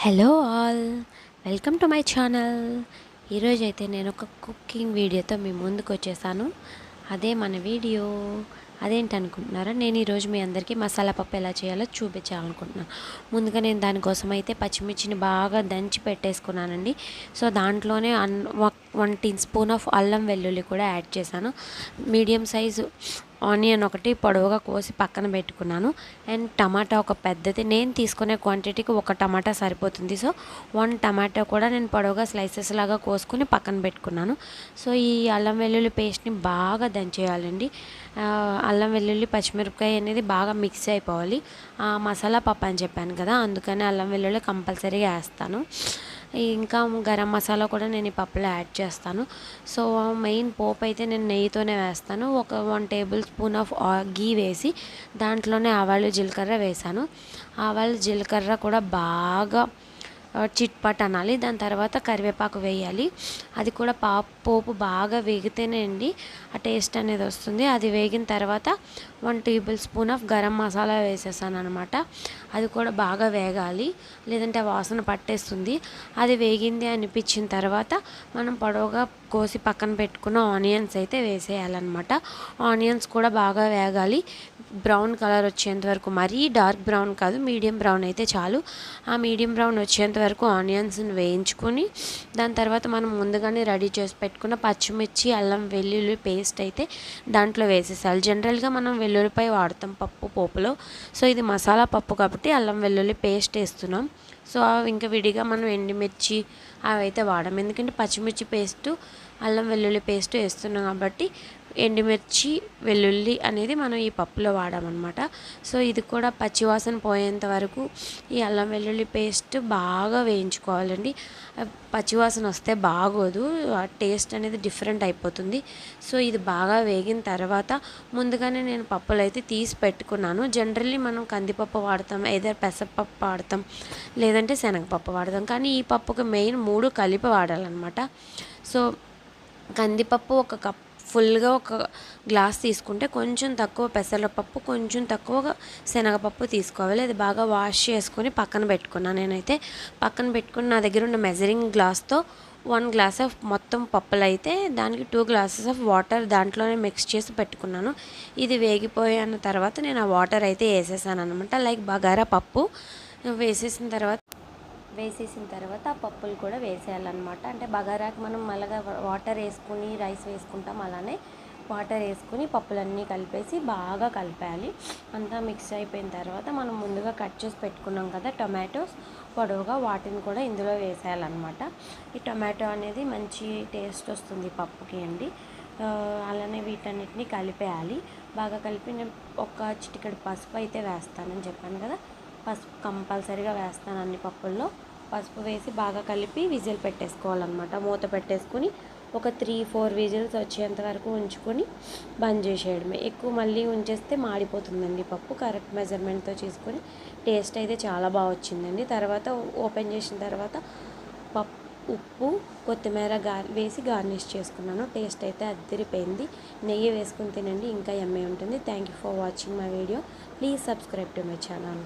Hello all, welcome to my channel. ఈరోజైతే నేను ఒక కుకింగ్ వీడియోతో మీ ముందుకు వచ్చేసాను. అదే మన వీడియో. అదేంటి అనుకుంటున్నారా? నేను ఈరోజు మీ అందరికీ మసాలా పప్పు ఎలా చేయాలో చూపించాలనుకుంటున్నాను. ముందుగా నేను దానికోసం అయితే పచ్చిమిర్చిని బాగా దంచి పెట్టేసుకున్నానండి. సో దాంట్లోనే 1 టీ స్పూన్ ఆఫ్ అల్లం వెల్లుల్లి కూడా యాడ్ చేశాను. మీడియం సైజు ఆనియన్ ఒకటి పొడవుగా కోసి పక్కన పెట్టుకున్నాను. అండ్ టమాటా ఒక పెద్దది, నేను తీసుకునే క్వాంటిటీకి ఒక టమాటా సరిపోతుంది. సో 1 టమాటా కూడా నేను పొడవుగా స్లైసెస్ లాగా కోసుకుని పక్కన పెట్టుకున్నాను. సో ఈ అల్లం వెల్లుల్లి పేస్ట్ని బాగా దంచేయాలండి. అల్లం వెల్లుల్లి పచ్చిమిరపకాయ అనేది బాగా మిక్స్ అయిపోవాలి. మసాలా పప్పు అని చెప్పాను కదా, అందుకని అల్లం వెల్లుల్లి కంపల్సరీగా వేస్తాను. ఇంకా గరం మసాలా కూడా నేను ఈ పప్పులో యాడ్ చేస్తాను. సో మెయిన్ పోపు అయితే నేను నెయ్యితోనే వేస్తాను. ఒక 1 టేబుల్ స్పూన్ ఆఫ్ గీ వేసి దాంట్లోనే ఆవాలు జీలకర్ర వేసాను. ఆవాలు జీలకర్ర కూడా బాగా చిట్పట్ అనాలి. దాని తర్వాత కరివేపాకు వేయాలి. అది కూడా పోపు బాగా వేగితేనే అండి ఆ టేస్ట్ అనేది వస్తుంది. అది వేగిన తర్వాత 1 table spoon of garam masala వేసేసాను అనమాట. అది కూడా బాగా వేగాలి, లేదంటే వాసన పట్టేస్తుంది. అది వేగింది అనిపించిన తర్వాత మనం పొడవుగా కోసి పక్కన పెట్టుకున్న ఆనియన్స్ అయితే వేసేయాలన్నమాట. ఆనియన్స్ కూడా బాగా వేగాలి, బ్రౌన్ కలర్ వచ్చేంత వరకు. మరీ డార్క్ బ్రౌన్ కాదు, మీడియం బ్రౌన్ అయితే చాలు. ఆ మీడియం బ్రౌన్ వచ్చేంత వరకు ఆనియన్స్ని వేయించుకొని దాని తర్వాత మనం ముందుగానే రెడీ చేసి పెట్టుకున్న పచ్చిమిర్చి అల్లం వెల్లుల్లి పేస్ట్ అయితే దాంట్లో వేసేసాలి. జనరల్గా మనం వెల్లుల్లిపాయ వాడతాం పోపులో. సో ఇది మసాలా పప్పు కాబట్టి అల్లం వెల్లుల్లి పేస్ట్ వేస్తున్నాం. సో ఇంకా విడిగా మనం ఎండుమిర్చి అవి అయితే వాడము, ఎందుకంటే పచ్చిమిర్చి పేస్టు అల్లం వెల్లుల్లి పేస్ట్ వేస్తున్నాం కాబట్టి ఎండుమిర్చి వెల్లుల్లి అనేది మనం ఈ పప్పులో వాడామన్నమాట. సో ఇది కూడా పచ్చివాసన పోయేంత వరకు ఈ అల్లం వెల్లుల్లి పేస్ట్ బాగా వేయించుకోవాలండి. పచ్చివాసన వస్తే బాగోదు, టేస్ట్ అనేది డిఫరెంట్ అయిపోతుంది. సో ఇది బాగా వేగిన తర్వాత ముందుగానే నేను పప్పులు అయితే తీసి పెట్టుకున్నాను. జనరల్లీ మనం కందిపప్పు వాడతాం, ఏదైనా పెసరపప్పు వాడతాం, లేదంటే శనగపప్పు వాడతాం. కానీ ఈ పప్పుకి మెయిన్ 3 కలిపి వాడాలన్నమాట. సో కందిపప్పు ఒక కప్ ఫుల్గా ఒక గ్లాస్ తీసుకుంటే కొంచెం తక్కువ పెసరపప్పు, కొంచెం తక్కువ శనగపప్పు తీసుకోవాలి. అది బాగా వాష్ చేసుకొని పక్కన పెట్టుకున్నాను. నేనైతే పక్కన పెట్టుకుని నా దగ్గర ఉన్న మెజరింగ్ గ్లాస్తో 1 గ్లాస్ ఆఫ్ మొత్తం పప్పులు అయితే దానికి 2 గ్లాసెస్ ఆఫ్ వాటర్ దాంట్లోనే మిక్స్ చేసి పెట్టుకున్నాను. ఇది వేగిపోయిన తర్వాత నేను ఆ వాటర్ అయితే వేసేసాను అనమాట. లైక్ బగారా పప్పు వేసేసిన తర్వాత ఆ పప్పులు కూడా వేసేయాలన్నమాట. అంటే బగారాకి మనం మళ్ళగా వాటర్ వేసుకుని రైస్ వేసుకుంటాం, అలానే వాటర్ వేసుకుని పప్పులన్నీ కలిపేసి బాగా కలిపేయాలి. అంతా మిక్స్ అయిపోయిన తర్వాత మనం ముందుగా కట్ చేసి పెట్టుకున్నాం కదా టొమాటోస్ పొడవుగా, వాటిని కూడా ఇందులో వేసేయాలన్నమాట. ఈ టొమాటో అనేది మంచి టేస్ట్ వస్తుంది పప్పుకి అండి. అలానే వీటన్నిటిని కలిపేయాలి. బాగా కలిపి నేను ఒక చిటికెడు పసుపు అయితే వేస్తానని చెప్పాను కదా, పసుపు కంపల్సరీగా వేస్తాను అన్ని పప్పుల్లో. పసుపు వేసి బాగా కలిపి విజిల్ పెట్టేసుకోవాలన్నమాట. మూత పెట్టేసుకుని ఒక 3-4 విజిల్స్ వచ్చేంత వరకు ఉంచుకొని బంద్ చేసేయడమే. ఎక్కువ మళ్ళీ ఉంచేస్తే మాడిపోతుందండి పప్పు. కరెక్ట్ మెజర్మెంట్తో చేసుకొని టేస్ట్ అయితే చాలా బాగా వచ్చిందండి. తర్వాత ఓపెన్ చేసిన తర్వాత ఉప్పు కొత్తిమీర వేసి గార్నిష్ చేసుకున్నాను. టేస్ట్ అయితే అదిరిపోయింది. నెయ్యి వేసుకుని తినండి, ఇంకా యమ్మీ ఉంటుంది. Thank you for watching my video. Please subscribe to my channel.